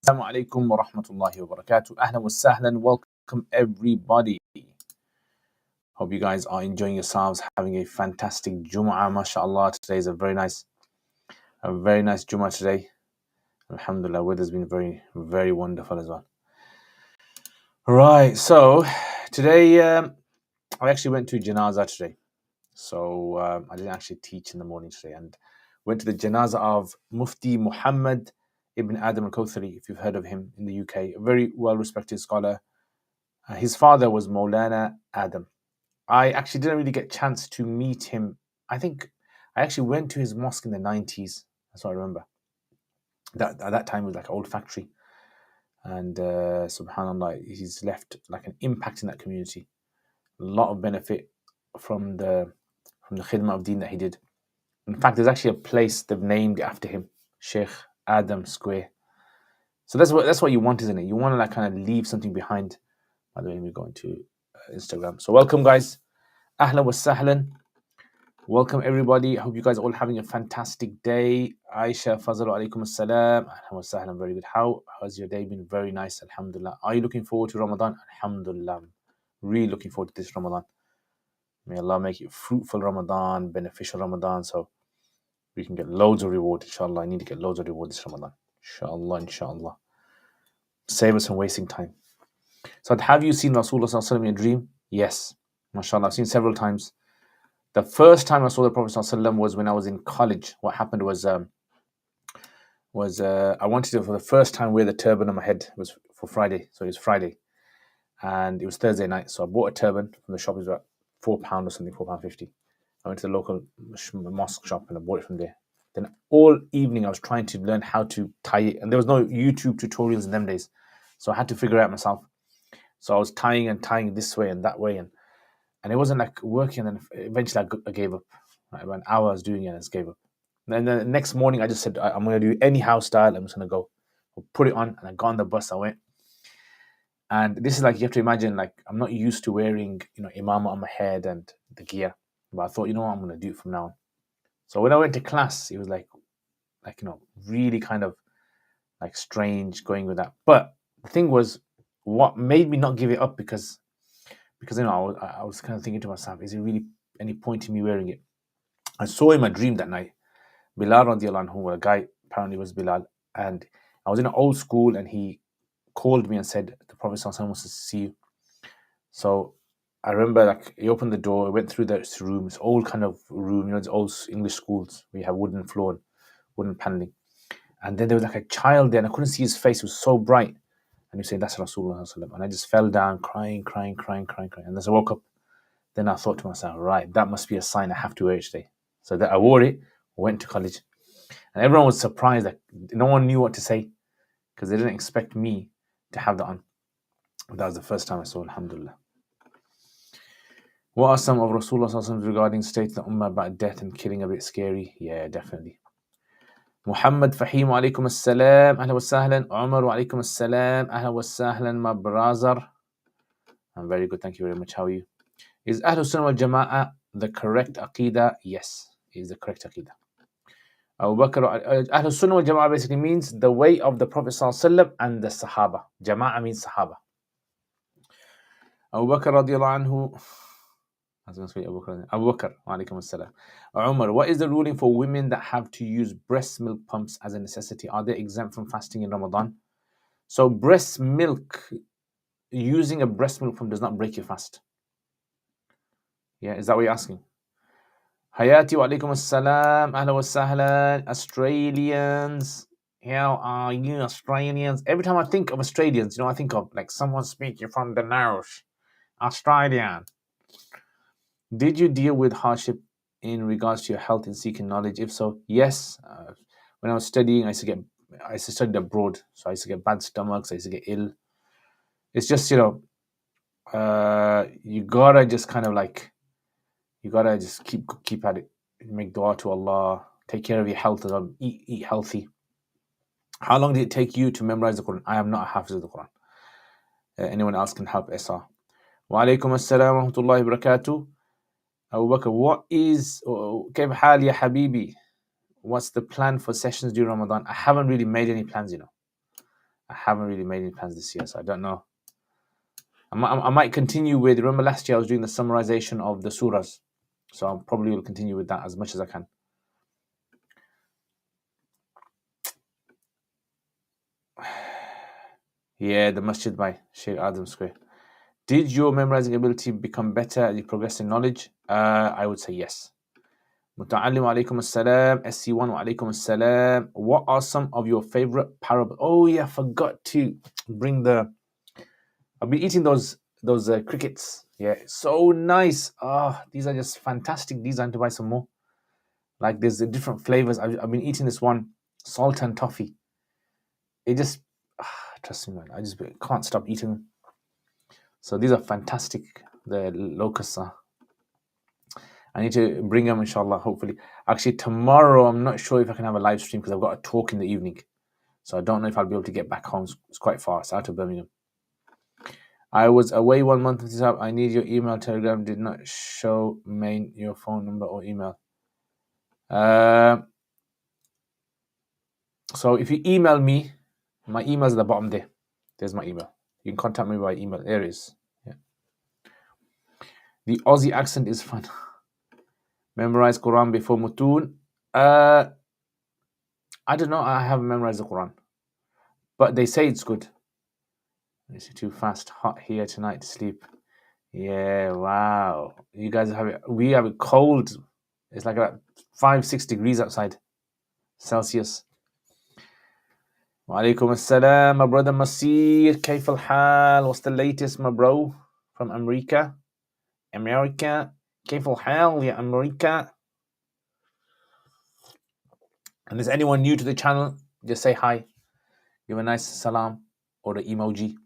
Assalamu alaikum wa rahmatullahi wa barakatuh. Ahlan wa sahlan. Welcome everybody. Hope you guys are enjoying yourselves, having a fantastic Jum'ah. MashaAllah. Today is a very nice Jum'ah today. Alhamdulillah, weather's been very, very wonderful as well. Right, so today I actually went to Janazah today. So I didn't actually teach in the morning today, and went to the Janazah of Mufti Muhammad ibn Adam al-Kawthari, if you've heard of him in the UK, a very well-respected scholar. His father was Maulana Adam. I actually didn't really get a chance to meet him. I think I actually went to his mosque in the 90s. That's what I remember. At that time, it was like an old factory. And subhanAllah, he's left like an impact in that community. A lot of benefit from the khidmah of deen that he did. In fact, there's actually a place they've named after him, Sheikh Adam Square. So that's what you want, isn't it? You want to like kind of leave something behind. By the way, we're going to Instagram. So welcome, guys. Ahlan wa sahlan. Welcome, everybody. I hope you guys are all having a fantastic day. Aisha, Fazal, alaikum assalam. Ahlan wa sahlan. Very good. How has your day been? Very nice. Alhamdulillah. Are you looking forward to Ramadan? Alhamdulillah. Really looking forward to this Ramadan. May Allah make it fruitful Ramadan, beneficial Ramadan, so we can get loads of reward, inshallah. I need to get loads of reward this Ramadan. Inshallah. Save us from wasting time. So have you seen Rasulullah sallallahu alaihi wasallam in a dream? Yes. MashaAllah, I've seen several times. The first time I saw the Prophet sallallahu alaihi wasallam was when I was in college. What happened was I wanted to, for the first time, wear the turban on my head. It was for Friday. So it was Friday. And it was Thursday night. So I bought a turban from the shop. It was about £4 or something, £4.50. I went to the local mosque shop and I bought it from there. Then all evening I was trying to learn how to tie it. And there was no YouTube tutorials in them days. So I had to figure it out myself. So I was tying this way and that way. And it wasn't like working. And then eventually I gave up. Right? About an hour I was doing it and I just gave up. And then the next morning I just said, I'm going to do any house style. I'm just going to go. I'll put it on. And I got on the bus. I went. And this is like, you have to imagine, like, I'm not used to wearing, imama on my head and the gear. But I thought, you know what, I'm going to do it from now on. So when I went to class, it was like, really kind of like strange going with that. But the thing was, what made me not give it up, because I was kind of thinking to myself, is it really any point in me wearing it? I saw in my dream that night, Bilal radiallahu anhu, a guy apparently was Bilal, and I was in an old school and he called me and said, the Prophet ﷺ wants to see you. So I remember, like, he opened the door, I went through this room, this old kind of room, it's old English schools, we have wooden floor, wooden paneling. And then there was like a child there, and I couldn't see his face, it was so bright. And he was saying, that's Rasulullah ﷺ. And I just fell down, crying. And as I woke up, then I thought to myself, right, that must be a sign I have to wear it today. So that I wore it, went to college. And everyone was surprised, like, no one knew what to say, because they didn't expect me to have that on. That was the first time I saw, alhamdulillah. What are some of Rasulullah regarding state the ummah about death and killing a bit scary? Yeah, definitely. Muhammad Fahim, alaikum assalam, ahla wa sahlan. Umar, alaikum assalam, ahla wa sahlan, my brother. I'm very good, thank you very much. How are you? Is Ahlul Sunnah wal Jama'ah the correct aqidah? Yes, it is the correct aqidah. Abu Bakr, Ahlul Sunnah wal Jama'ah basically means the way of the Prophet ﷺ and the Sahaba. Jama'ah means Sahaba. Abu Bakr radiallahu anhu, I was going to say Abu Bakr, alaikum assalam. Umar, what is the ruling for women that have to use breast milk pumps as a necessity? Are they exempt from fasting in Ramadan? So breast milk, using a breast milk pump does not break your fast. Yeah, is that what you're asking? Hayati wa alaikum assalam, ahla wa sahlan. Australians, how are you, Australians? Every time I think of Australians, I think of like someone speaking from the north. Australian. Did you deal with hardship in regards to your health and seeking knowledge? If so, yes. When I was studying, I used to study abroad, so I used to get bad stomachs, I used to get ill. It's just, you gotta just kind of like, you gotta just keep at it. Make dua to Allah, take care of your health, eat healthy. How long did it take you to memorize the Quran? I am not a hafiz of the Quran. Anyone else can help Esa. Wa alaikum assalam wa rahmatullahi wa barakatuh. Abu Bakr, what is كيف حال يا حبيبي? What's the plan for sessions during Ramadan? I haven't really made any plans, I haven't really made any plans this year, so I don't know. I might continue with. Remember last year I was doing the summarization of the surahs, so I probably will continue with that as much as I can. Yeah, the masjid by Sheikh Adam Square. Did your memorizing ability become better as you progress in knowledge? I would say yes. Muta'allim wa alaikum assalam. SC1 wa alaikum assalam. What are some of your favorite parables? Oh yeah, I forgot to bring the. I've been eating those crickets. Yeah, so nice. These are just fantastic. These I need to buy some more. Like there's different flavors. I've been eating this one, salt and toffee. It just trust me, man. I just can't stop eating them. So these are fantastic. The locusts are. I need to bring them, inshallah, hopefully. Actually, tomorrow, I'm not sure if I can have a live stream because I've got a talk in the evening. So I don't know if I'll be able to get back home. It's quite far. It's out of Birmingham. I was away 1 month with this app. I need your email. Telegram did not show main your phone number or email. So if you email me, my email's at the bottom there. There's my email. You can contact me by email. There it is. Yeah. The Aussie accent is fun. Memorize Quran before Mutun. I don't know. I haven't memorized the Quran, but they say it's good. It's too fast. Hot here tonight to sleep. Yeah, wow. You guys have it. We have it cold. It's like about 5-6 degrees outside Celsius. Wa alaikum assalam, my brother Masir. Kaif al-hal? What's the latest, my bro? From America. Kaif al-hal, ya America. And is anyone new to the channel? Just say hi. Give a nice salam or the emoji.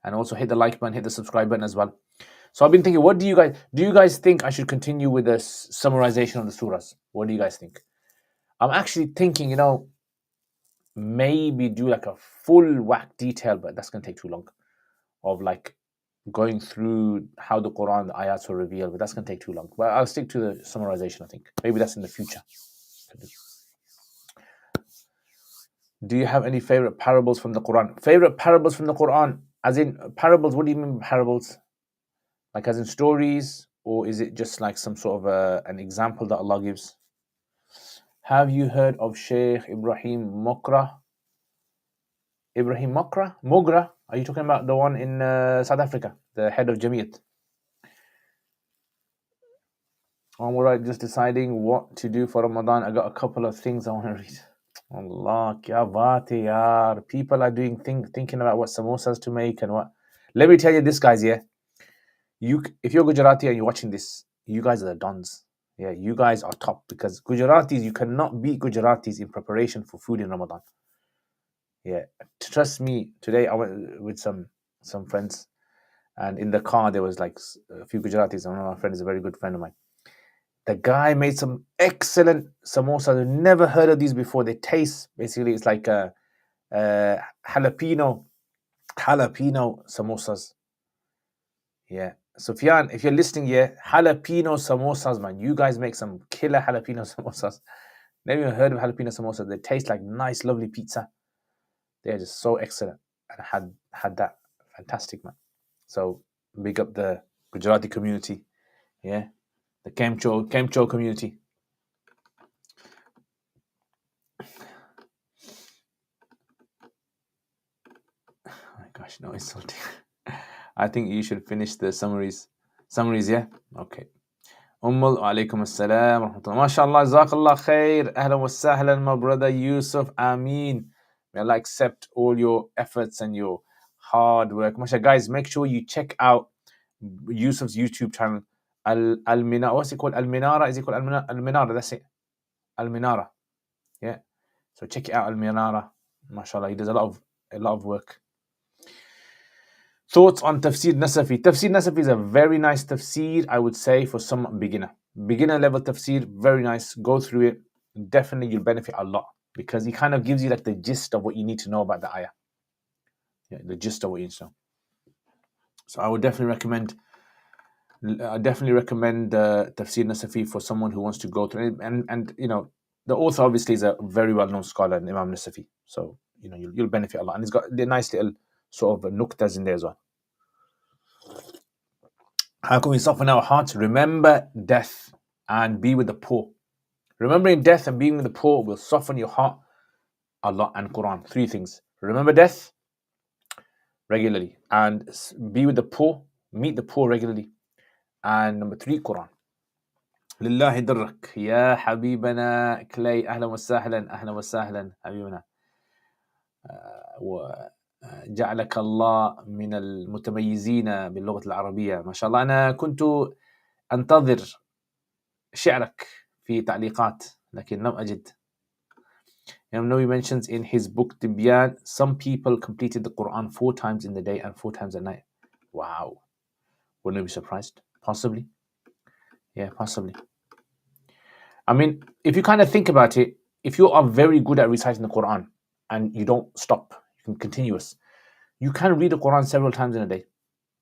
And also hit the like button, hit the subscribe button as well. So I've been thinking, what do you guys think I should continue with the summarization of the surahs? What do you guys think? I'm actually thinking, maybe do like a full whack detail, but that's going to take too long, of like going through how the Quran, the ayats were revealed, but that's going to take too long. But I'll stick to the summarization, I think. Maybe that's in the future. Do you have any favorite parables from the Quran? Favorite parables from the Quran? As in parables, what do you mean by parables? Like as in stories, or is it just like some sort of an example that Allah gives? Have you heard of Sheikh Ibrahim Mogra? Ibrahim Mogra? Are you talking about the one in South Africa, the head of Jamiat? I'm alright, just deciding what to do for Ramadan. I got a couple of things I want to read. Allah, kya baat hai yaar. People are thinking about what samosas to make and what. Let me tell you this, guys, yeah. If you're Gujarati and you're watching this, you guys are the dons. Yeah, you guys are top, because Gujaratis, you cannot beat Gujaratis in preparation for food in Ramadan. Yeah, trust me. Today I went with some friends, and in the car there was like a few Gujaratis. One of my friends is a very good friend of mine. The guy made some excellent samosas. I've never heard of these before. They taste, basically, it's like a jalapeno samosas. Yeah. Sufyan, if you're listening, yeah, jalapeno samosas, man. You guys make some killer jalapeno samosas. Never even heard of jalapeno samosas. They taste like nice, lovely pizza. They're just so excellent. And had that. Fantastic, man. So big up the Gujarati community. Yeah. The Kemcho community. Oh my gosh, no insulting. I think you should finish the summaries. Yeah? Okay. Ummul alaikum assalam wa rahmatullah. MashaAllah, jazakallah khair. Ahlan wa sahlan, my brother Yusuf. Ameen. May Allah accept all your efforts and your hard work. Mashallah, guys, make sure you check out Yusuf's YouTube channel. Al-Minara. What's it called? Al-Minara? Is it called Al-Minara? That's it. Al-Minara. Yeah. So check it out, Al-Minara. MashaAllah, he does a lot of work. Thoughts on Tafsir Nasafi? Tafsir Nasafi is a very nice tafsir, I would say, for some beginner level tafsir. Very nice. Go through it. Definitely you'll benefit a lot, because he kind of gives you like the gist of what you need to know about the ayah. Yeah, the gist of what you need to know. So I would definitely recommend Tafsir Nasafi for someone who wants to go through it. And the author obviously is a very well-known scholar, Imam Nasafi. So you'll benefit a lot. And it's got the nice little sort of nuktas in there as well. How can we soften our hearts? Remember death and be with the poor. Remembering death and being with the poor will soften your heart a lot. And Quran, 3 things. Remember death regularly and be with the poor, meet the poor regularly. And number 3, Quran. لله درك يا حبيبنا كلي أهلا وسهلا أهلا وسهلا حبيبنا وجعلك الله من المتميزين باللغة العربية ما شاء الله. أنا كنت أنتظر شعرك في تعليقات لكن لم أجد. Nawawi mentions in his book Tibyan, some people completed the Quran 4 times in the day and 4 times at night. Wow. Wouldn't you be surprised? Possibly. Yeah, possibly. I mean, if you kind of think about it, if you are very good at reciting the Quran and you don't stop, you can continuous, you can read the Quran several times in a day.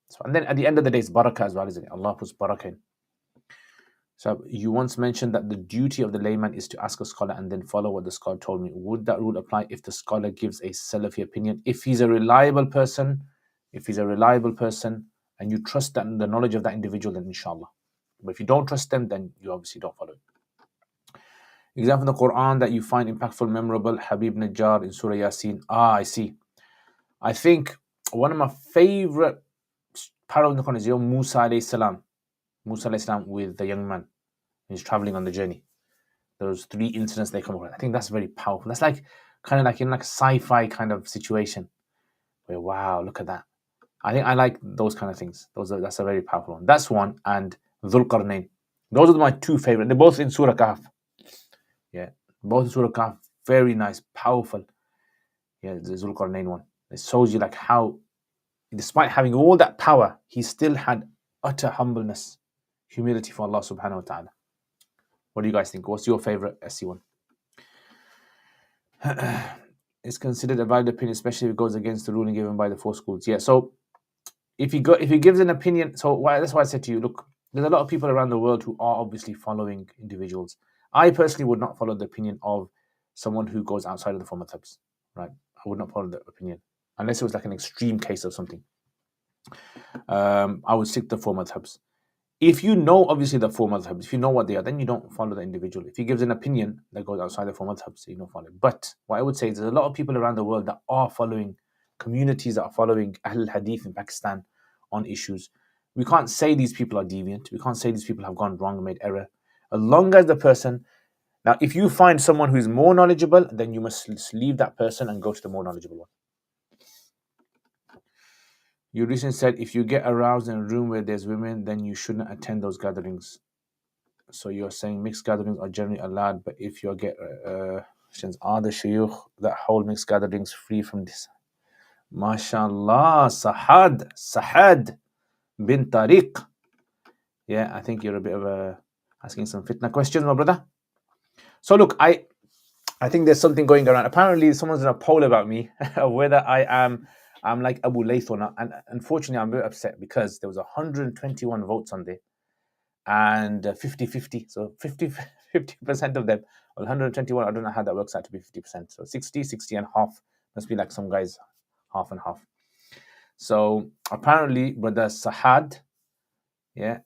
So, and then at the end of the day, it's barakah as well, isn't it? Allah puts barakah in. So you once mentioned that the duty of the layman is to ask a scholar and then follow what the scholar told me. Would that rule apply if the scholar gives a Salafi opinion? If he's a reliable person, and you trust that the knowledge of that individual, then inshallah. But if you don't trust them, then you obviously don't follow it. Example in the Quran that you find impactful, memorable, Habib Najjar in Surah Yasin. I see. I think one of my favorite parables in the Quran is Musa alayhi salam. Musa alayhi salam with the young man. He's traveling on the journey. Those 3 incidents they come across. I think that's very powerful. That's like kind of like in like a sci-fi kind of situation where, wow, look at that. I think I like those kind of things. That's a very powerful one. That's one. And Dhul Qarnayn. Those are my 2 favorite. They're both in Surah Kahf. Yeah, both in Surah Kahf. Very nice, powerful. Yeah, the Dhul Qarnayn one. It shows you like how, despite having all that power, he still had utter humbleness, humility for Allah subhanahu wa ta'ala. What do you guys think? What's your favorite SC1? It's considered a valid opinion, especially if it goes against the ruling given by the 4 schools. Yeah, so if he gives an opinion, that's why I said to you, look, there's a lot of people around the world who are obviously following individuals. I personally would not follow the opinion of someone who goes outside of the 4 madhabs, right? I would not follow that opinion unless it was like an extreme case of something. I would stick to the 4 madhabs. If you know, obviously, the 4 madhabs, if you know what they are, then you don't follow the individual. If he gives an opinion that goes outside the 4 madhabs, you don't follow it. But what I would say is there's a lot of people around the world that are following, communities that are following Ahl Hadith in Pakistan on issues. We can't say these people are deviant. We can't say these people have gone wrong and made error. As long as the person... Now, if you find someone who's more knowledgeable, then you must leave that person and go to the more knowledgeable one. You recently said if you get aroused in a room where there's women, then you shouldn't attend those gatherings. So you're saying mixed gatherings are generally allowed, but if you get are the shuyukh that hold mixed gatherings free from this? MashaAllah, Sahad bin Tariq. Yeah, I think you're a bit of asking some fitna questions, my brother. So look, I think there's something going around. Apparently, someone's in a poll about me whether I'm like Abu Layth or not. And unfortunately, I'm very upset because there was 121 votes on there and 50-50. So 50% of them, well, 121, I don't know how that works out to be 50%. So 60 and half. Must be like some guys, half and half. So apparently, brother Sahad, yeah,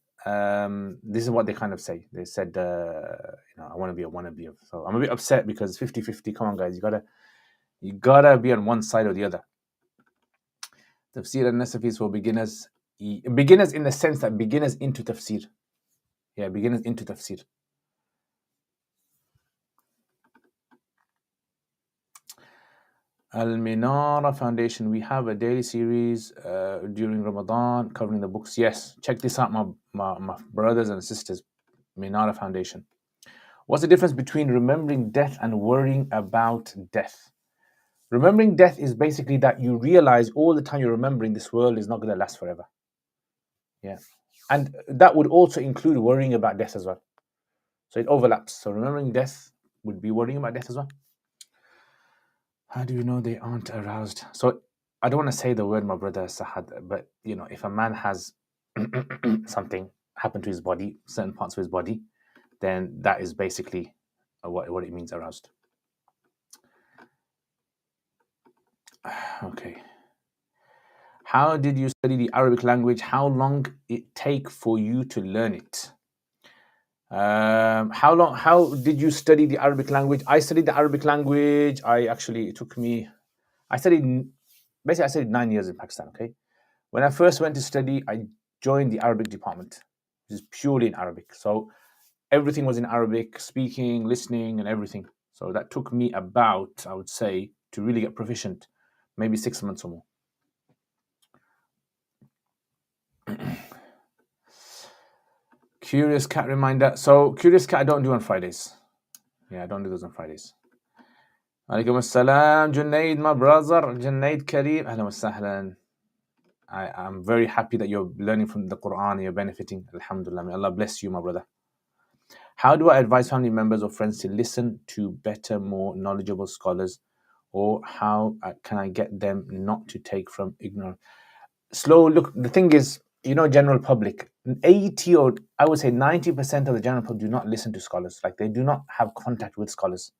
this is what they kind of say. They said, I want to be a wannabe. So I'm a bit upset because 50-50. Come on, guys, you gotta be on one side or the other. Tafsir al-Nasafi is for beginners. Beginners in the sense that beginners into tafsir. Yeah, beginners into tafsir. Al-Minara Foundation. We have a daily series during Ramadan covering the books. Yes, check this out, my brothers and sisters. Minara Foundation. What's the difference between remembering death and worrying about death? Remembering death is basically that you realize all the time you're remembering this world is not going to last forever. Yeah. And that would also include worrying about death as well. So it overlaps. So remembering death would be worrying about death as well. How do you know they aren't aroused? So I don't want to say the word, my brother Sahad, but if a man has something happen to his body, certain parts of his body, then that is basically what it means, aroused. Okay. How did you study the Arabic language? How long it take for you to learn it? How did you study the Arabic language? I studied the Arabic language. It took me, I studied, basically, I studied 9 years in Pakistan. Okay. When I first went to study, I joined the Arabic department, which is purely in Arabic. So everything was in Arabic, speaking, listening, and everything. So that took me about, I would say, to really get proficient, maybe 6 months or more. Curious Cat reminder. So Curious Cat I don't do on Fridays. Yeah, I don't do those on Fridays. Alaikum assalam, Junaid, my brother, Junaid Kareem. Ahlan wa sahlan. I'm very happy that you're learning from the Quran and you're benefiting. Alhamdulillah. May Allah bless you, my brother. How do I advise family members or friends to listen to better, more knowledgeable scholars? Or how can I get them not to take from ignorance? Look, the thing is, general public, 80 or I would say 90% of the general public do not listen to scholars. Like, they do not have contact with scholars.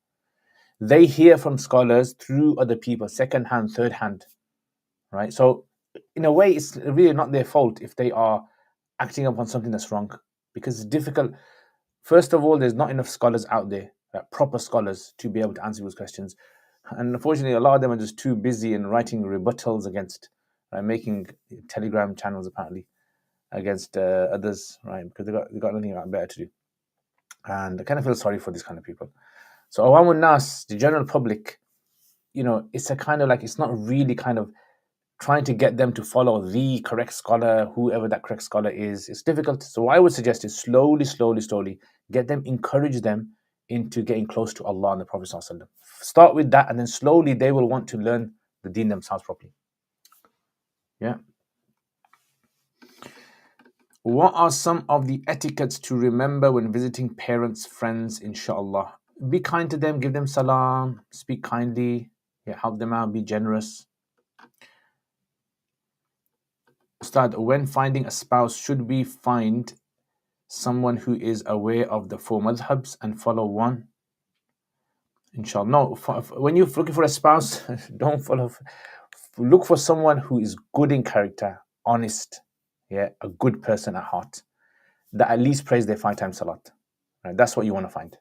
They hear from scholars through other people, second hand, third hand, right? So in a way, it's really not their fault if they are acting upon something that's wrong, because it's difficult. First of all, there's not enough scholars out there, proper scholars, to be able to answer those questions. And unfortunately, a lot of them are just too busy in writing rebuttals against, making Telegram channels apparently against others, right? Because they got nothing better to do. And I kind of feel sorry for these kind of people. So Awamun Nas, the general public, it's a kind of like, it's not really kind of trying to get them to follow the correct scholar, whoever that correct scholar is. It's difficult. So what I would suggest is slowly get them, encourage them into getting close to Allah and the Prophet ﷺ. Start with that, and then slowly they will want to learn the deen themselves properly. Yeah. What are some of the etiquettes to remember when visiting parents, friends, inshallah? Be kind to them, give them salam, speak kindly, help them out, be generous. Ustad, when finding a spouse, should we find someone who is aware of the four madhabs and follow one? Inshallah. No, when you're looking for a spouse, don't follow. Look for someone who is good in character, honest, a good person at heart, that at least prays their 5 times salat. Right? That's what you want to find.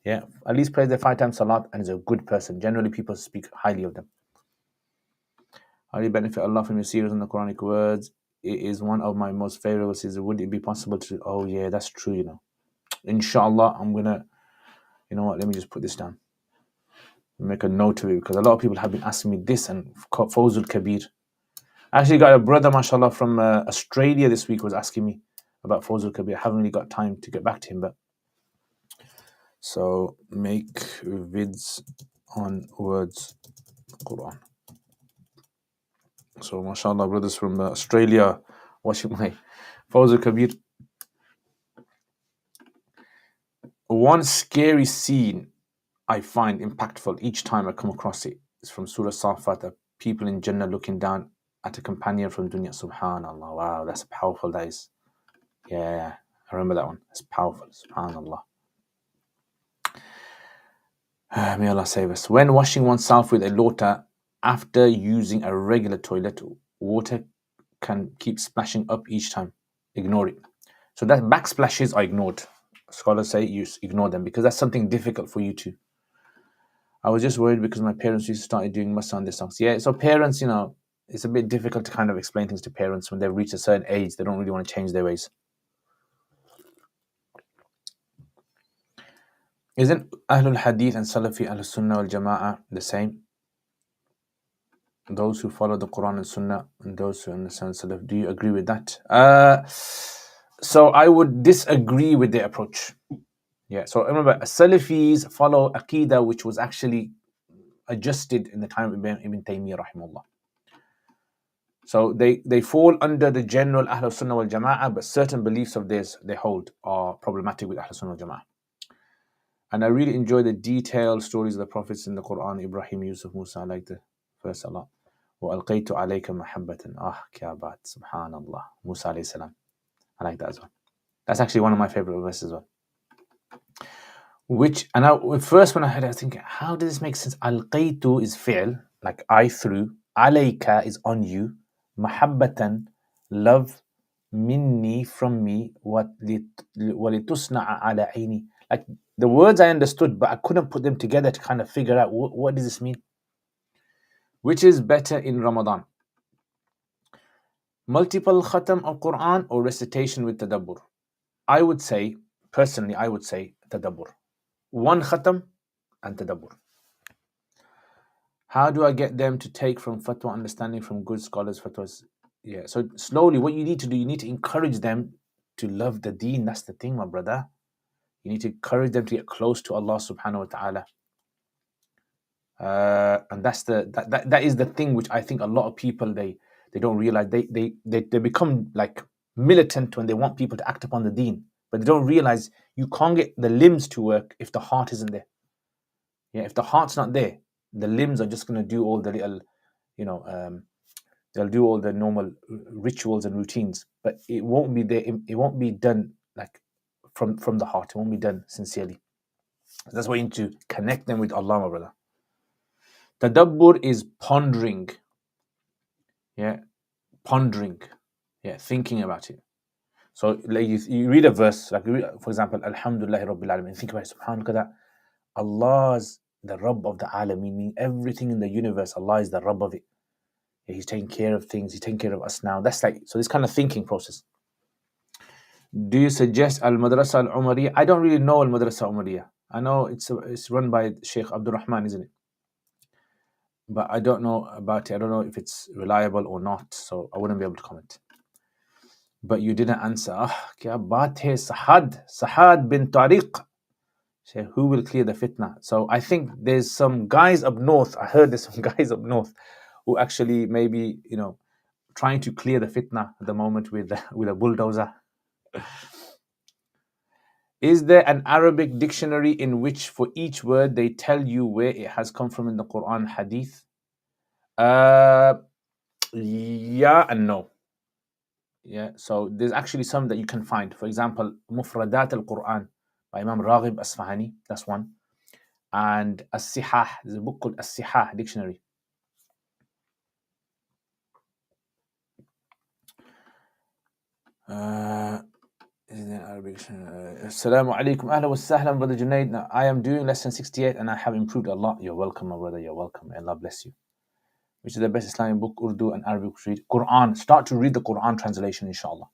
Yeah, at least prays their 5 times salat and is a good person. Generally, people speak highly of them. How do you benefit Allah from your series on the Quranic words? It is one of my most favorite series. Would it be possible to? Oh yeah, that's true. Inshallah, I'm gonna. You know what? Let me just put this down. Make a note of it, because a lot of people have been asking me this, and Fawzul Kabir. I actually got a brother, mashallah, from Australia this week was asking me about Fawzul Kabir. I haven't really got time to get back to him, but so make vids on words Quran. So mashallah, brothers from Australia watching my Fawzul Kabir. One scary scene I find impactful each time I come across it is from Surah Safat, the people in Jannah looking down at a companion from dunya. Subhanallah. Wow, that's powerful. That is. Yeah, I remember that one. It's powerful. Subhanallah. May Allah save us. When washing oneself with a lota after using a regular toilet, water can keep splashing up each time. Ignore it. So that backsplashes are ignored. Scholars say you ignore them because that's something difficult for you to. I was just worried because my parents used to start doing masa on their songs. Yeah, so parents, it's a bit difficult to kind of explain things to parents when they've reached a certain age. They don't really want to change their ways. Isn't Ahlul Hadith and Salafi Ahlul Sunnah wal Jama'ah the same? Those who follow the Quran and Sunnah and those who understand Salaf, do you agree with that? So I would disagree with their approach. Yeah, so remember, Salafis follow Aqidah which was actually adjusted in the time of Ibn Taymiyyah rahimahullah. So they fall under the general Ahlul Sunnah wal Jama'ah, but certain beliefs of theirs they hold are problematic with Ahlul Sunnah wal Jama'ah. And I really enjoy the detailed stories of the prophets in the Quran. Ibrahim, Yusuf, Musa, I like the verse a lot. وَأَلْقَيْتُ عَلَيْكَ مَحَبَّةً كَابَات Subhanallah. Musa alayhi salam. I like that as well. That's actually one of my favorite verses as well. First when I heard it, I was thinking, how does this make sense? Alqaytu is fi'l, like I threw, Alayka is on you. Mahabbatan, love, minni, from me. Walitusna'a ala aini. Like the words I understood, but I couldn't put them together to kind of figure out what does this mean. Which is better in Ramadan? Multiple khatam of Quran or recitation with tadabbur? I would say, personally, I would say tadabbur. One khatam and tadabbur. How do I get them to take from fatwa understanding from good scholars' fatwas? Yeah, so slowly, what you need to do, you need to encourage them to love the deen. That's the thing, my brother. You need to encourage them to get close to Allah subhanahu wa ta'ala. And that is the thing which I think a lot of people they don't realize. They become like militant when they want people to act upon the deen, but they don't realize you can't get the limbs to work if the heart isn't there. Yeah, if the heart's not there, the limbs are just going to do all the little, they'll do all the normal rituals and routines, but it won't be there. It won't be done like from the heart. It won't be done sincerely. That's why you need to connect them with Allah, my brother. Tadabbur is pondering. Yeah, pondering. Yeah, thinking about it. So like you read a verse, like for example, Alhamdulillah Rabbil Alameen. Think about it, subhanallah, Allah's the Rabb of the Alameen, meaning everything in the universe, Allah is the Rabb of it. Yeah, He's taking care of things, He's taking care of us now. That's like, so this kind of thinking process. Do you suggest Al Madrasa Al Umariya? I don't really know Al Madrasa Umariya. I know it's run by Sheikh Abdul Rahman, isn't it? But I don't know about it. I don't know if it's reliable or not, so I wouldn't be able to comment. But you didn't answer. Kya baat hai, Sahad bin Tariq. Who will clear the fitna? So I think there's some guys up north. I heard there's some guys up north who actually maybe trying to clear the fitna at the moment with a bulldozer. Is there an Arabic dictionary in which for each word they tell you where it has come from in the Quran, Hadith? Yeah and no. Yeah, so there's actually some that you can find. For example, Mufradat al-Quran by Imam Raghib Asfahani, that's one. And As-Sihah, there's a book called As-Sihah Dictionary. Is there Arabic? Assalamu alaikum, ahla wa sahlan, brother Junaid. Now, I am doing lesson 68 and I have improved a lot. You're welcome, my brother. You're welcome. Allah bless you. Which is the best Islamic book, Urdu and Arabic to read? Quran. Start to read the Quran translation, inshallah.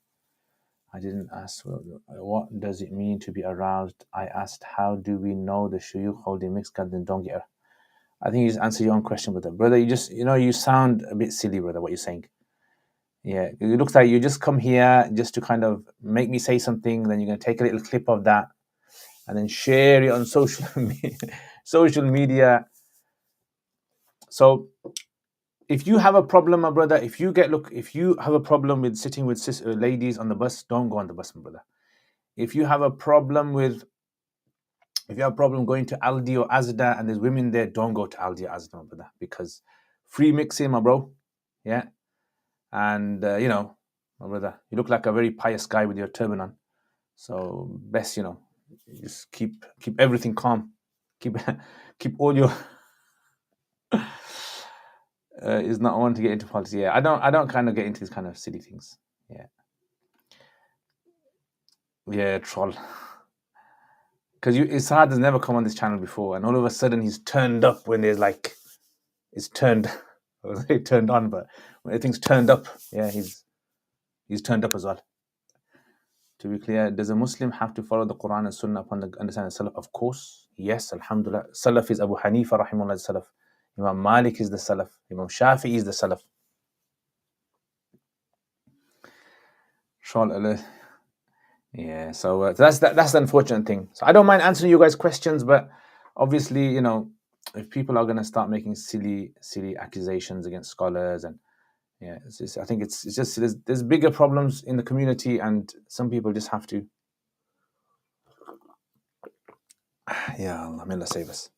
I didn't ask what does it mean to be aroused. I asked how do we know the shuyukh holding mixed garden don't get. I think you just answer your own question, brother. You just you sound a bit silly, brother. What you're saying. Yeah, it looks like you just come here just to kind of make me say something. Then you're gonna take a little clip of that and then share it on social media. So if you have a problem, my brother, if you have a problem with sitting with ladies on the bus, don't go on the bus, my brother. If you have a problem going to Aldi or Asda and there's women there, don't go to Aldi or Asda, my brother, because free mixing, my bro. Yeah. And my brother, you look like a very pious guy with your turban on. So best, just keep everything calm. Keep all your is not one to get into politics. Yeah, I don't kind of get into these kind of silly things. Yeah, troll. Because Isad has never come on this channel before, and all of a sudden he's turned up when there's like it's turned. I was say turned on, but when everything's turned up, yeah, he's turned up as well. To be clear, does a Muslim have to follow the Quran and Sunnah upon the understanding of Salaf? Of course, yes, Alhamdulillah. Salaf is Abu Hanifa, rahimahullah, Salaf. Imam Malik is the Salaf. Imam Shafi'i is the Salaf. Yeah, so that's the unfortunate thing. So I don't mind answering you guys' questions, but obviously, if people are going to start making silly accusations against scholars, and yeah, I think it's just there's bigger problems in the community, and some people just have to. Yeah, Allah, may Allah save us.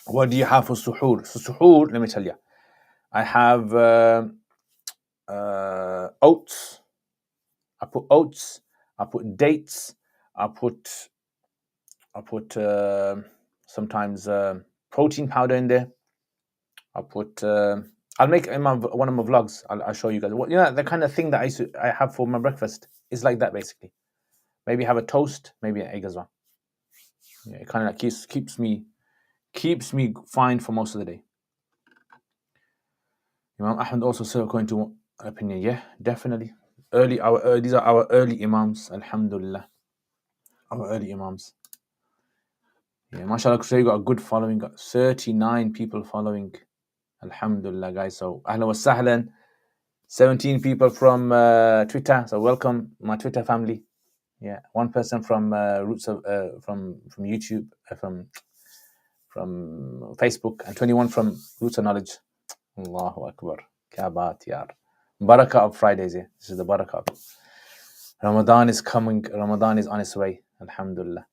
What do you have for suhoor? So suhoor, let me tell you, I have oats. I put oats. I put dates. I put sometimes protein powder in there. I'll put. I'll make in one of my vlogs. I'll show you guys. The kind of thing that I have for my breakfast is like that basically. Maybe have a toast, maybe an egg as well. Yeah, it kind of like keeps me fine for most of the day. Imam Ahmad also said according to opinion, yeah, definitely. These are our early Imams, alhamdulillah. Our early Imams. Yeah, mashallah, today got a good following, got 39 people following. Alhamdulillah, guys. So, ahlan wa sahlan. 17 people from Twitter. So, welcome, my Twitter family. Yeah, one person from Roots of from YouTube, from Facebook, and 21 from Roots of Knowledge. Allahu Akbar. Kabat yar. Barakah of Fridays. Yeah, this is the barakah. Ramadan is coming. Ramadan is on its way. Alhamdulillah.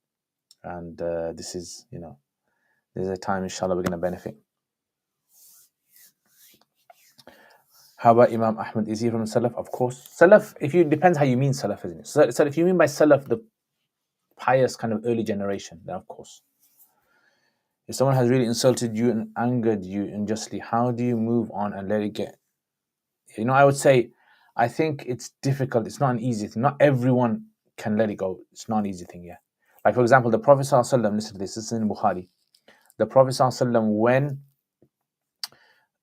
And this is, there's a time, inshallah, we're going to benefit. How about Imam Ahmad? Is he from Salaf? Of course. Salaf, depends how you mean Salaf, isn't it? So if you mean by Salaf the pious kind of early generation, then of course. If someone has really insulted you and angered you unjustly, how do you move on and let it get? I would say, I think it's difficult. It's not an easy thing. Not everyone can let it go. It's not an easy thing, yeah. Like, for example, the Prophet ﷺ, listen to this is in Bukhari. The Prophet ﷺ, when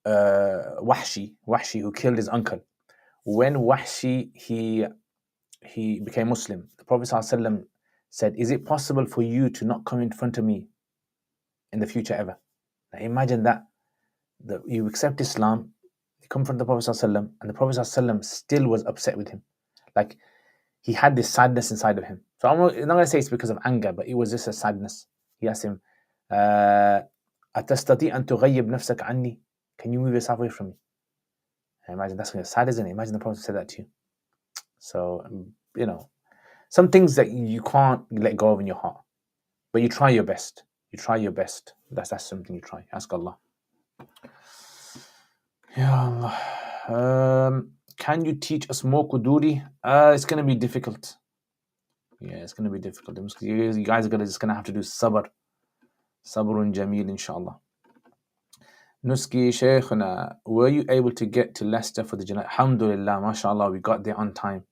Wahshi, who killed his uncle, when Wahshi, he became Muslim, the Prophet ﷺ said, is it possible for you to not come in front of me in the future ever? Now imagine that you accept Islam, you come from the Prophet ﷺ, and the Prophet ﷺ still was upset with him. Like, he had this sadness inside of him. So I'm not going to say it's because of anger, but it was just a sadness. He asked him, أَتَسْتَطِيعَ أَن تُغَيِّبْ نَفْسَكَ عَنِّي? Can you move yourself away from me? And imagine, that's sad, isn't it? Imagine the Prophet said that to you. So, some things that you can't let go of in your heart, but you try your best. You try your best. That's something you try. Ask Allah. Ya Allah. Can you teach us more Quduri? It's going to be difficult. Yeah, it's going to be difficult. You guys are just going to have to do sabr. Sabrun Jameel, inshallah. Nuski Shaykhuna, were you able to get to Leicester for the Janazah? Alhamdulillah, mashallah, we got there on time.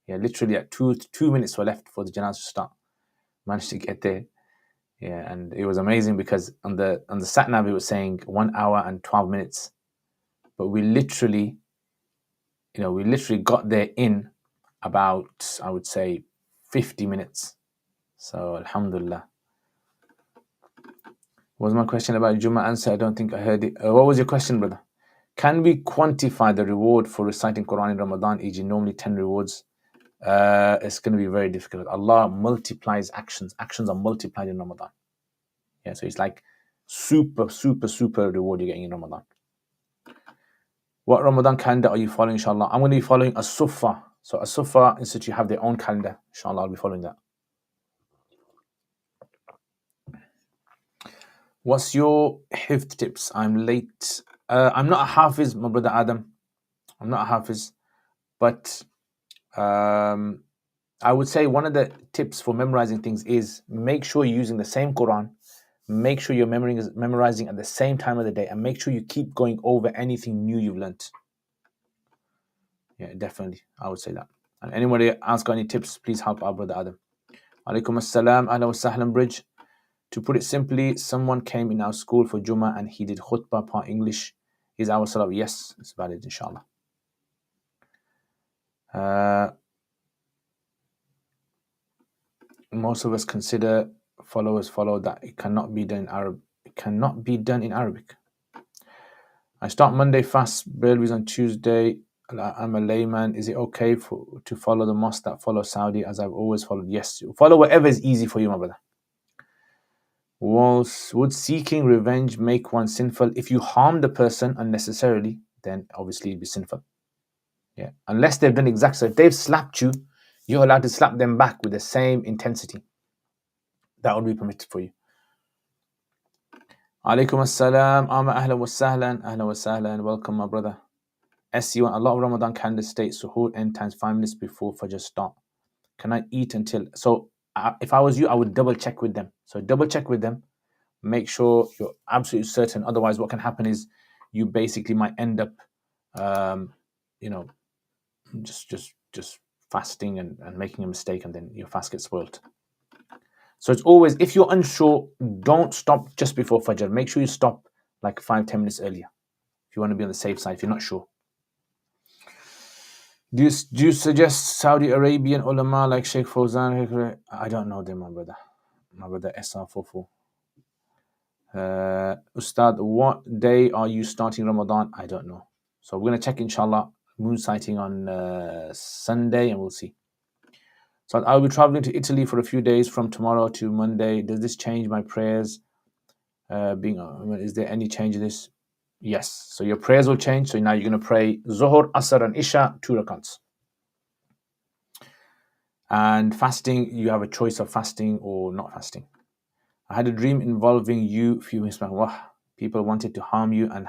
Yeah, literally at 2 minutes were left for the Janazah to start. Managed to get there. Yeah, and it was amazing because on the sat nav it was saying 1 hour and 12 minutes. But we literally got there in about, I would say, 50 minutes. So, alhamdulillah. Was my question about Jummah answer? I don't think I heard it. What was your question, brother? Can we quantify the reward for reciting Quran in Ramadan, e.g. normally 10 rewards? It's going to be very difficult. Allah multiplies actions. Actions are multiplied in Ramadan. Yeah, so it's like super, super, super reward you're getting in Ramadan. What Ramadan calendar are you following, inshallah? I'm going to be following As-Sufa. So As-Sufa Institute have their own calendar. Inshallah, I'll be following that. What's your hifd tips? I'm late. I'm not a hafiz, my brother Adam. I'm not a hafiz. But I would say one of the tips for memorizing things is make sure you're using the same Quran. Make sure you're memorizing at the same time of the day. And make sure you keep going over anything new you've learnt. Yeah, definitely. I would say that. And anybody else got any tips, please help our brother Adam. Alaikum assalam, ahlan wa sahlan bridge. To put it simply, someone came in our school for Jummah and he did khutbah part English. Is our salah? Yes, it's valid, inshallah. Most of us consider follow that it cannot be done in Arab. It cannot be done in Arabic. I start Monday fast, Burleys on Tuesday. I'm a layman. Is it okay to follow the mosque that follow Saudi as I've always followed? Yes, follow whatever is easy for you, my brother. Would seeking revenge make one sinful? If you harm the person unnecessarily, then obviously it'd be sinful. Yeah, unless they've done exactly. So if they've slapped you, you're allowed to slap them back with the same intensity. That would be permitted for you. Alaikum assalam. Ahlan wa sahlan. Welcome, my brother. SC1, a lot of Ramadan calendars state suhoor end times 5 minutes before Fajr start. Can I eat until? So if I was you, I would double check with them. So double check with them. Make sure you're absolutely certain. Otherwise, what can happen is you basically might end up, you know, just fasting and making a mistake, and then your fast gets spoiled. So it's always, if you're unsure, don't stop just before Fajr. Make sure you stop like 5-10 minutes earlier if you want to be on the safe side, if you're not sure. Do you suggest Saudi Arabian ulama like Sheikh Fawzan? I don't know them, my brother. My brother SR44. Ustad, what day are you starting Ramadan? I don't know. So we're going to check, inshallah, moon sighting on Sunday, and we'll see. So I'll be traveling to Italy for a few days from tomorrow to Monday. Does this change my prayers? Is there any change in this? Yes. So your prayers will change. So now you're going to pray Zuhr, Asr, and Isha, 2 rakats. And fasting, you have a choice of fasting or not fasting. I had a dream involving you a few weeks back. People wanted to harm you, and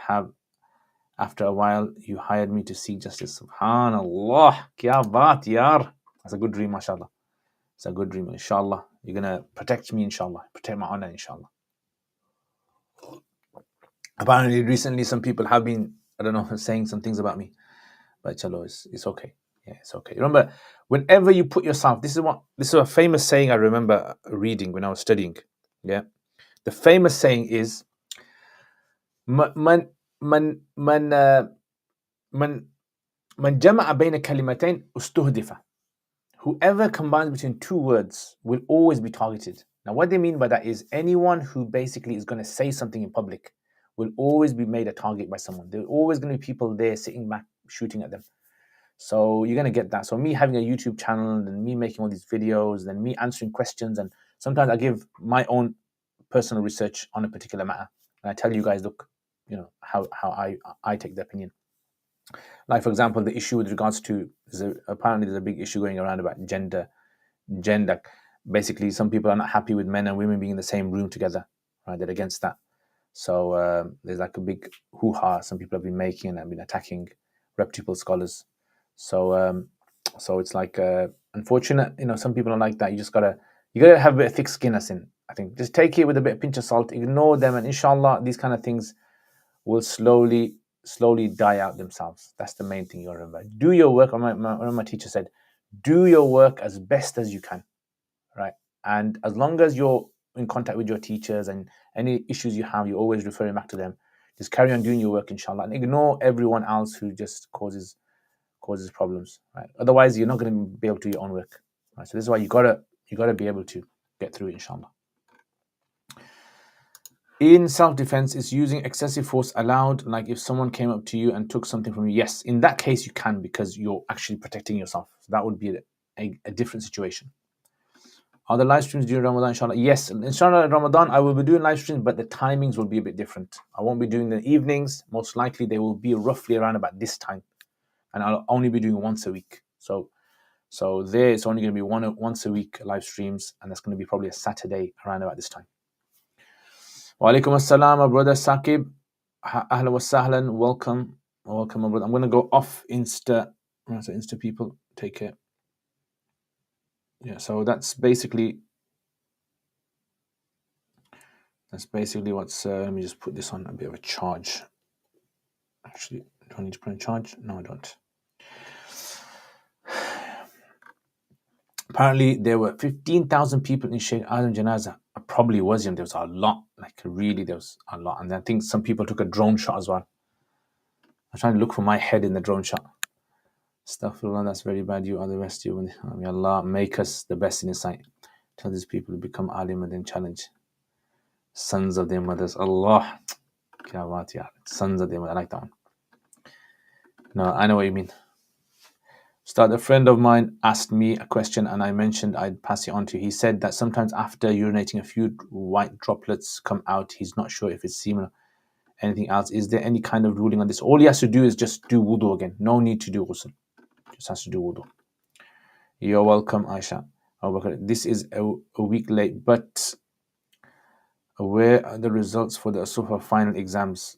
after a while you hired me to seek justice. Subhanallah. Kya baat, yaar. That's a good dream, mashallah. It's a good dream. Inshallah, you're going to protect me, inshallah. Protect my honor, inshallah. Apparently, recently, some people have been, I don't know, saying some things about me. But chalo, it's okay. Yeah, it's okay. Remember, whenever you put yourself, this is a famous saying I remember reading when I was studying. Yeah. The famous saying is, man jama'a bayna kalimatain ustuhdifa. Whoever combines between two words will always be targeted. Now, what they mean by that is anyone who basically is going to say something in public will always be made a target by someone. There are always going to be people there sitting back, shooting at them. So you're going to get that. So me having a YouTube channel and me making all these videos and me answering questions, and sometimes I give my own personal research on a particular matter. And I tell you guys, look, how I take the opinion. Like, for example, the issue with regards to, apparently there's a big issue going around about gender. Basically, some people are not happy with men and women being in the same room together, right? They're against that. So there's like a big hoo-ha some people have been making and have been attacking reputable scholars. So it's like unfortunate, some people are like that. You gotta have a bit of thick skin, I think. Just take it with a bit of pinch of salt, ignore them, and inshallah, these kind of things will slowly die out themselves. That's the main thing you gotta remember. Do your work. My teacher said, do your work as best as you can, right? And as long as you're in contact with your teachers and any issues you have, you're always referring back to them. Just carry on doing your work, inshallah, and ignore everyone else who just causes problems, right? Otherwise, you're not going to be able to do your own work, right? So this is why you gotta be able to get through it, inshallah. In self-defense, is using excessive force allowed? Like if someone came up to you and took something from you, yes, in that case you can, because you're actually protecting yourself. So that would be a different situation. Are the live streams during Ramadan, inshallah? Yes, inshallah, Ramadan I will be doing live streams, but the timings will be a bit different. I won't be doing the evenings. Most likely they will be roughly around about this time, and I'll only be doing once a week. So there it's only going to be once a week live streams, and that's going to be probably a Saturday around about this time. Wa alaikum assalam, brother Saqib. Ahlan wa sahlan. Welcome, my brother. I'm going to go off Insta. So Insta people, take care. Yeah, so that's basically what's. Let me just put this on a bit of a charge. Actually, do I need to put in charge? No, I don't. Apparently, there were 15,000 people in Sheikh Adam Janazah. Probably wasn't. There was a lot. Like, really, there was a lot. And I think some people took a drone shot as well. I'm trying to look for my head in the drone shot. Astaghfirullah, that's very bad. You are the best. May Allah make us the best in His sight. Tell these people to become alim and then challenge sons of their mothers. Allah. Sons of their mothers. I like that one. No, I know what you mean. A friend of mine asked me a question and I mentioned I'd pass it on to you. He said that sometimes after urinating, a few white droplets come out. He's not sure if it's semen or anything else. Is there any kind of ruling on this? All he has to do is just do wudu again. No need to do ghusl. Just has to do wudu. You're welcome, Aisha. This is a week late, but where are the results for the Asufa final exams?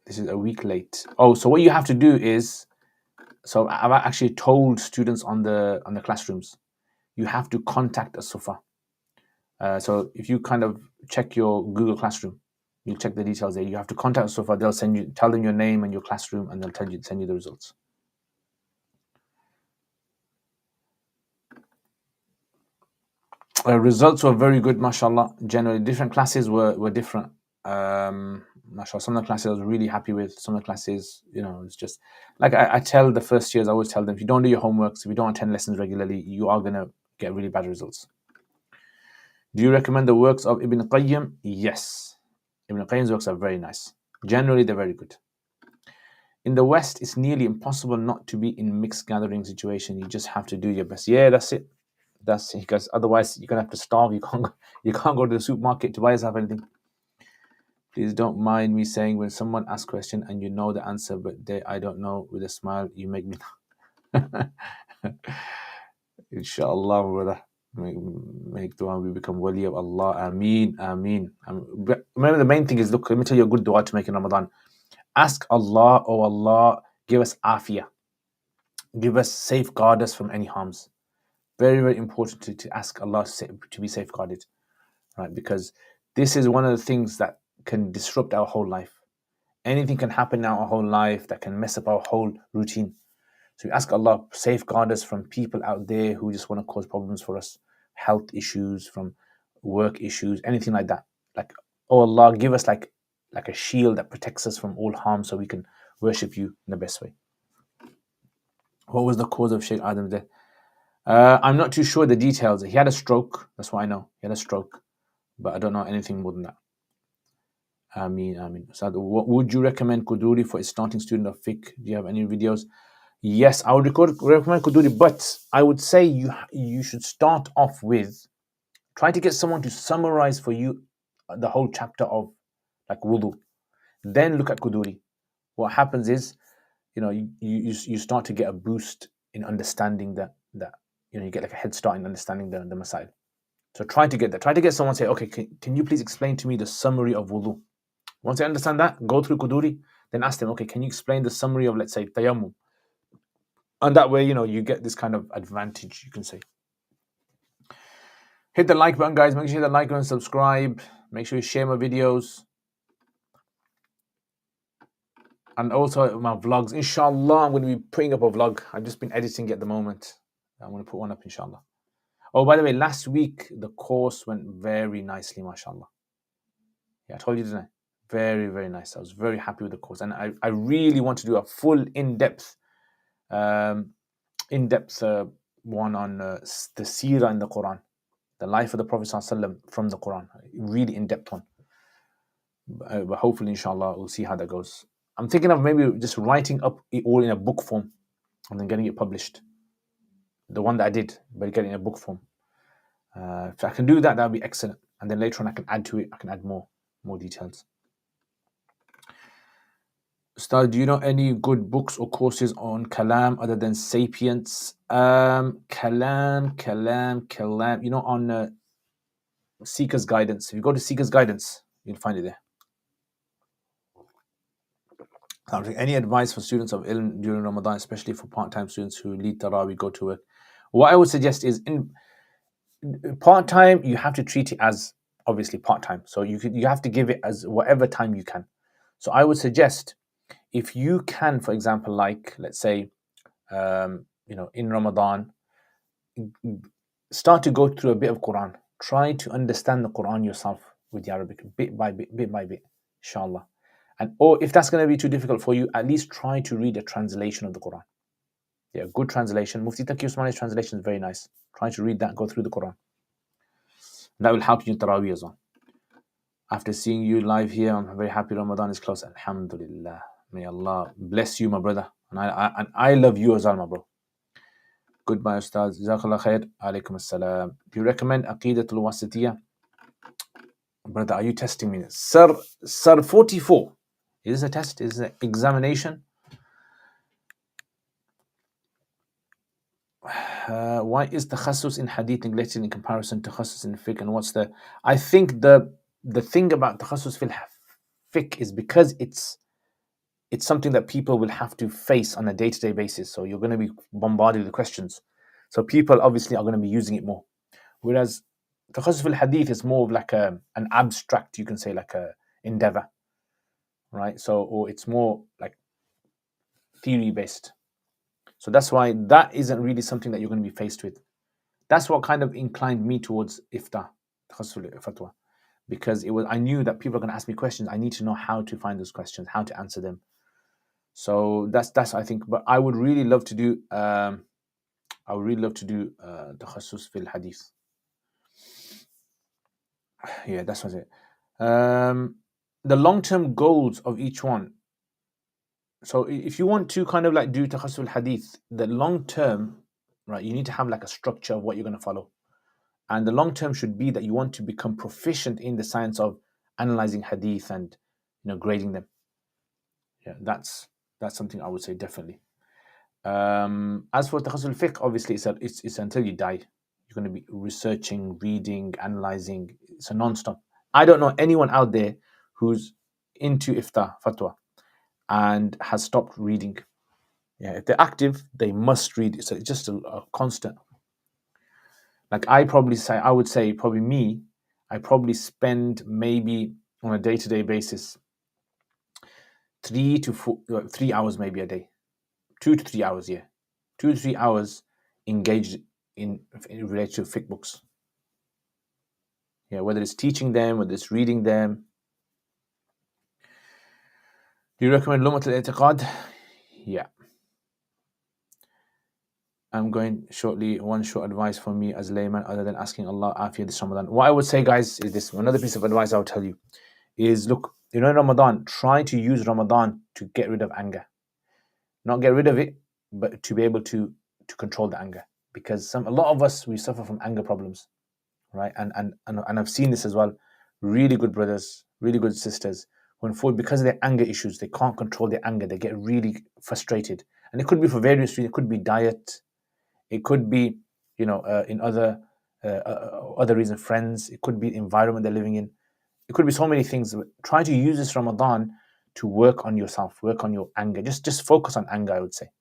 This is a week late. Oh, so what you have to do is, so I've actually told students on the classrooms, you have to contact Asufa. So if you kind of check your Google Classroom, You'll check the details there. You have to contact Sufa. They'll tell them your name and your classroom, and they'll send you the results. Results were very good, mashallah. Generally, different classes were different. Mashallah, some of the classes I was really happy with. Some of the classes, it's just like I tell the first years, I always tell them, if you don't do your homeworks, if you don't attend lessons regularly, you are going to get really bad results. Do you recommend the works of Ibn Qayyim? Yes. Ibn Qayyim's works are very nice. Generally, they're very good. In the West, it's nearly impossible not to be in mixed gathering situation. You just have to do your best. Yeah, that's it. Because otherwise you're gonna have to starve. You can't go to the supermarket to buy yourself anything. Please don't mind me saying, when someone asks a question and you know the answer, but I don't know, with a smile, you make me. Inshallah, brother. Make dua, we become wali of Allah. Ameen, ameen. Remember, the main thing is, look, let me tell you a good dua to make in Ramadan. Ask Allah, oh Allah, give us afiyah. Give us, safeguard us from any harms. Very, very important to ask Allah to be safeguarded, right? Because this is one of the things that can disrupt our whole life. Anything can happen in our whole life that can mess up our whole routine. So we ask Allah, safeguard us from people out there who just want to cause problems for us, health issues, from work issues, anything like that. Like, oh Allah, give us like a shield that protects us from all harm, so we can worship you in the best way. What was the cause of Sheikh Adam's death? I'm not too sure the details. He had a stroke. That's what I know. He had a stroke, but I don't know anything more than that. Ameen. So, what would you recommend Quduri for a starting student of fiqh? Do you have any videos? Yes, I would recommend Quduri, but I would say you should start off with, try to get someone to summarize for you the whole chapter of like wudu. Then look at Quduri. What happens is, you start to get a boost in understanding that you get like a head start in understanding the masail. So try to get that. Try to get someone to say, okay, can you please explain to me the summary of wudu? Once you understand that, go through Quduri, then ask them, okay, can you explain the summary of, let's say, tayammum? And that way, you get this kind of advantage, you can say. Hit the like button, guys. Make sure you hit the like button, subscribe. Make sure you share my videos. And also my vlogs. Inshallah, I'm going to be putting up a vlog. I've just been editing it at the moment. I'm going to put one up, inshallah. Oh, by the way, last week, the course went very nicely, mashallah. Yeah, I told you, didn't I? Very, very nice. I was very happy with the course. And I really want to do a full in-depth one on the seerah in the Quran, the life of the Prophet ﷺ from the Quran. Really in-depth one. But hopefully, inshallah, we'll see how that goes. I'm thinking of maybe just writing up it all in a book form and then getting it published. The one that I did, but getting it in a book form. If I can do that, that would be excellent. And then later on, I can add to it. I can add more details. Ustad, do you know any good books or courses on Kalam other than Sapience? Kalam. On Seeker's Guidance. If you go to Seeker's Guidance, you'll find it there. Any advice for students of ilm during Ramadan, especially for part-time students who lead Taraweeh, go to work? What I would suggest is, in part-time, you have to treat it as obviously part-time. So you have to give it as whatever time you can. So I would suggest, if you can, for example, like, let's say, in Ramadan, start to go through a bit of Quran. Try to understand the Quran yourself with the Arabic, bit by bit, inshallah. Or if that's going to be too difficult for you, at least try to read a translation of the Quran. Yeah, good translation. Mufti Taqi Usmani's translation is very nice. Try to read that, go through the Quran. That will help you in Taraweeh as well. After seeing you live here, I'm very happy Ramadan is close. Alhamdulillah. May Allah bless you, my brother. And I love you as well, my bro. Goodbye, Ustaz. Jazakallah khair. Alaikum assalam. Do you recommend Aqidatul Wasitiyah? Brother, are you testing me? Sir 44. Is this a test? Is this an examination? Why is Takhasus in Hadith neglected in comparison to Takhasus in Fiqh? And what's the... I think the thing about Takhasus fil Fiqh is because it's something that people will have to face on a day-to-day basis. So you're going to be bombarded with questions. So people obviously are going to be using it more. Whereas Takhasus fil Hadith is more of like an abstract, you can say, like endeavor, right? So, or it's more like theory based. So that's why that isn't really something that you're going to be faced with. That's what kind of inclined me towards ifta, fatwa, because it was, I knew that people are going to ask me questions. I need to know how to find those questions, how to answer them. So that's I think. But I would really love to do takhasus fil hadith. Yeah, that's what it. The long-term goals of each one. So if you want to kind of like do takhasus fil hadith, the long term, right? You need to have like a structure of what you're going to follow, and the long term should be that you want to become proficient in the science of analyzing hadith and grading them. Yeah, that's something I would say definitely. As for takhasus fiqh, obviously it's until you die. You're going to be researching, reading, analyzing. It's a non-stop. I don't know anyone out there who's into ifta fatwa and has stopped reading. Yeah, if they're active, they must read. So it's just a constant. Like I would say probably me, I probably spend maybe on a day-to-day basis 3 hours maybe a day, 2 to 3 hours, yeah, 2 to 3 hours engaged in relation to fiqh books. Yeah, whether it's teaching them, whether it's reading them. Do you recommend Lumat al-I'tiqad? Yeah. I'm going shortly. One short advice for me as layman, other than asking Allah afiyah this Ramadan. What I would say, guys, is this. Another piece of advice I would tell you is, look, in Ramadan, try to use Ramadan to get rid of anger. Not get rid of it, but to be able to control the anger. Because a lot of us, we suffer from anger problems, right? And I've seen this as well. Really good brothers, really good sisters, when because of their anger issues, they can't control their anger. They get really frustrated, and it could be for various reasons. It could be diet, it could be in other reasons, friends. It could be the environment they're living in. It could be so many things. Try to use this Ramadan to work on yourself, work on your anger. Just focus on anger, I would say.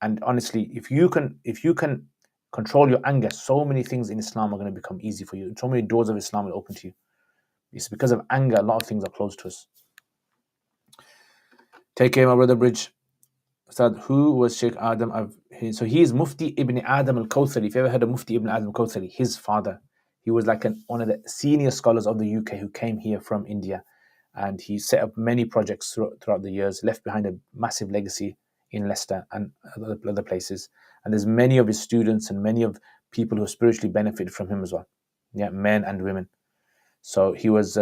And honestly, if you can control your anger, so many things in Islam are going to become easy for you. So many doors of Islam will open to you. It's because of anger, a lot of things are closed to us. Take care, my brother Bridge. Ustad, who was Sheikh Adam? So he is Mufti Ibn Adam al-Kawthari. If you ever heard of Mufti Ibn Adam al-Kawthari, his father, he was like one of the senior scholars of the UK who came here from India, and he set up many projects throughout the years, left behind a massive legacy in Leicester and other places. And there's many of his students and many of people who spiritually benefited from him as well. Yeah, men and women. So he was,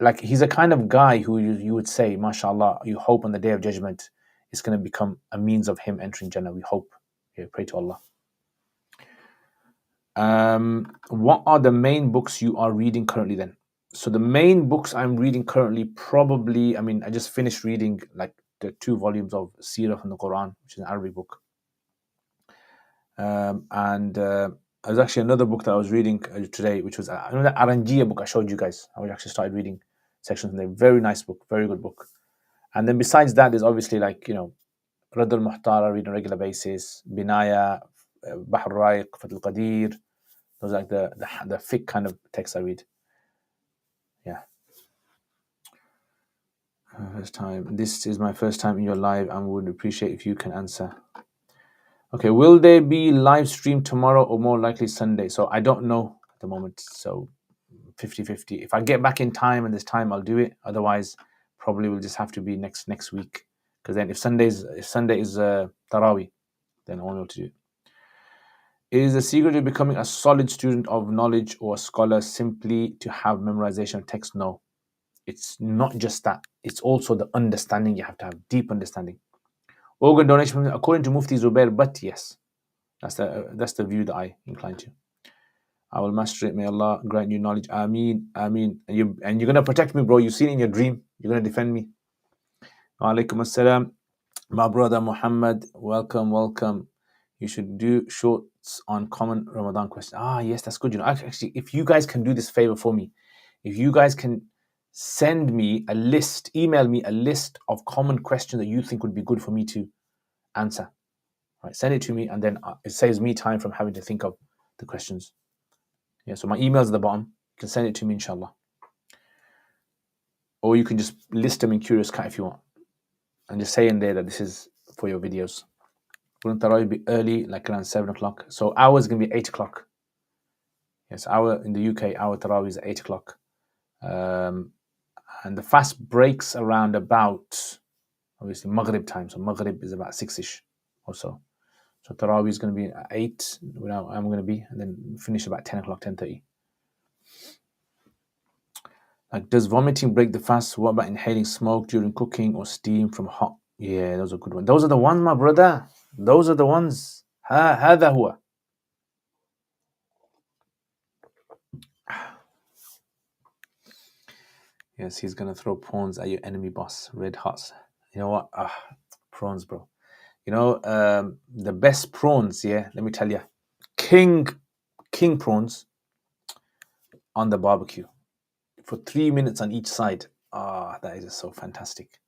like he's a kind of guy who you would say, mashallah, you hope on the Day of Judgment it's going to become a means of him entering Jannah. We hope. Yeah, pray to Allah. What are the main books you are reading currently then? So the main books I'm reading currently, probably, I just finished reading like the 2 volumes of Seerah from the Quran, which is an Arabic book. And there's actually another book that I was reading today, which was another Aranjia book I showed you guys. I actually started reading sections from there. Very nice book, very good book. And then besides that, there's obviously like, Radd al-Muhtar I read on a regular basis, Binaya, Bahr al-Ra'iq, Fath al-Qadir. Those are like the fiqh kind of texts I read. Yeah. First time. This is my first time in your live and would appreciate if you can answer. Okay, will there be live stream tomorrow or more likely Sunday? So I don't know at the moment. So 50-50. If I get back in time and there's time, I'll do it. Otherwise, probably will just have to be next week. Because then if Sunday is Taraweeh, then I won't be able to do it. Is the secret of becoming a solid student of knowledge or a scholar simply to have memorization of text? No. It's not just that. It's also the understanding. You have to have deep understanding. Organ donation, according to Mufti Zubair, but yes, that's the view that I incline to. I will master it. May Allah grant you knowledge. Ameen, Ameen. And you're gonna protect me, bro. You've seen it in your dream. You're gonna defend me. Alaikum assalam. My brother Muhammad, welcome. You should do shorts on common Ramadan questions. Yes, that's good. Actually, if you guys can do this favor for me, if you guys can send me a list, email me a list of common questions that you think would be good for me to answer. Right, send it to me, and then it saves me time from having to think of the questions. Yeah, so my email's at the bottom. You can send it to me, inshallah. or you can just list them in Curious Cat if you want, and just say in there that this is for your videos. Wouldn't Tarawih be early, like around 7 o'clock? So ours is going to be 8 o'clock. Yes, in the UK, our Tarawih is at 8 o'clock. And the fast breaks around about, obviously, Maghrib time. So Maghrib is about 6-ish or so. So Tarawih is going to be at 8, where I'm going to be, and then finish about 10 o'clock, 10:30. Like, does vomiting break the fast? What about inhaling smoke during cooking or steam from hot? Yeah, those are good ones. Those are the ones, my brother. Those are the ones. هذا هو. Yes, he's gonna throw prawns at your enemy boss. Red hot. You know what? Prawns, bro. You know, the best prawns, yeah, let me tell you. King prawns on the barbecue for 3 minutes on each side. That is just so fantastic.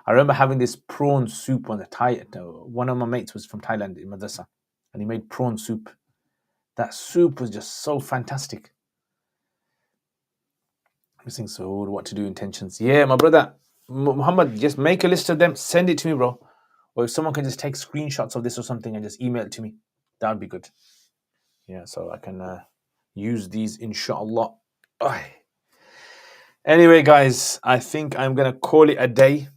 I remember having this prawn soup on the Thai. One of my mates was from Thailand in Madrasa, and he made prawn soup. That soup was just so fantastic. Missing Saud, what to do intentions. Yeah, my brother Muhammad, just make a list of them, send it to me, bro. Or if someone can just take screenshots of this or something and just email it to me, that would be good. Yeah, so I can use these, inshallah. Anyway, guys, I think I'm gonna call it a day.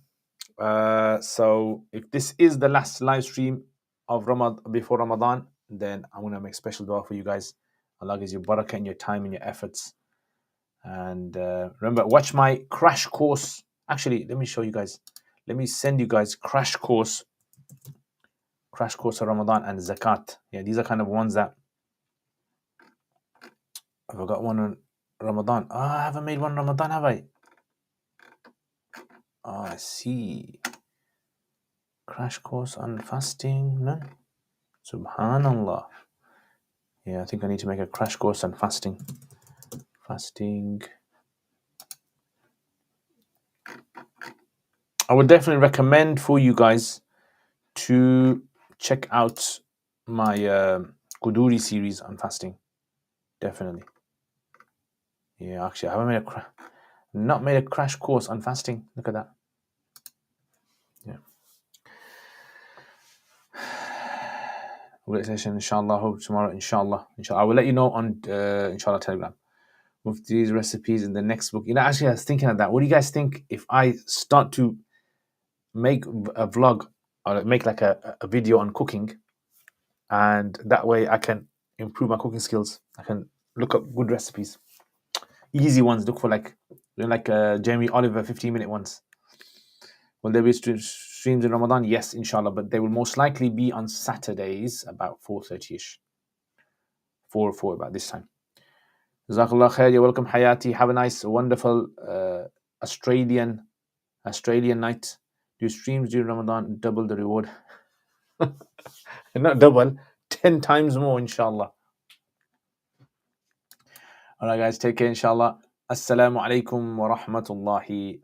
So if this is the last live stream of before Ramadan, then I'm gonna make special dua for you guys. Allah gives you barakah in your time and your efforts. And remember, watch my crash course. Actually, let me show you guys. Let me send you guys crash course of Ramadan and Zakat. Yeah, these are kind of ones that I've got one on Ramadan. I haven't made one Ramadan, have I? I see. Crash course on fasting. None. Subhanallah. Yeah, I think I need to make a crash course on fasting. I would definitely recommend for you guys to check out my Quduri series on fasting. Definitely. Yeah, actually, I haven't not made a crash course on fasting. Look at that. Yeah. Great session, inshallah. Hope tomorrow, inshallah. I will let you know on inshallah Telegram with these recipes in the next book. You know, actually, I was thinking of that. What do you guys think if I start to make a vlog or make like a video on cooking, and that way I can improve my cooking skills? I can look up good recipes, easy ones. Look for like Jamie Oliver 15-minute ones. Will there be streams in Ramadan? Yes, inshallah, but they will most likely be on Saturdays about 4:30ish. 4 about this time. Jazakallah khair. You're welcome, Hayati. Have a nice, wonderful Australian night. Do streams during Ramadan, double the reward. Not double, 10 times more, inshallah. All right, guys, take care, inshallah. Assalamu alaikum wa rahmatullahi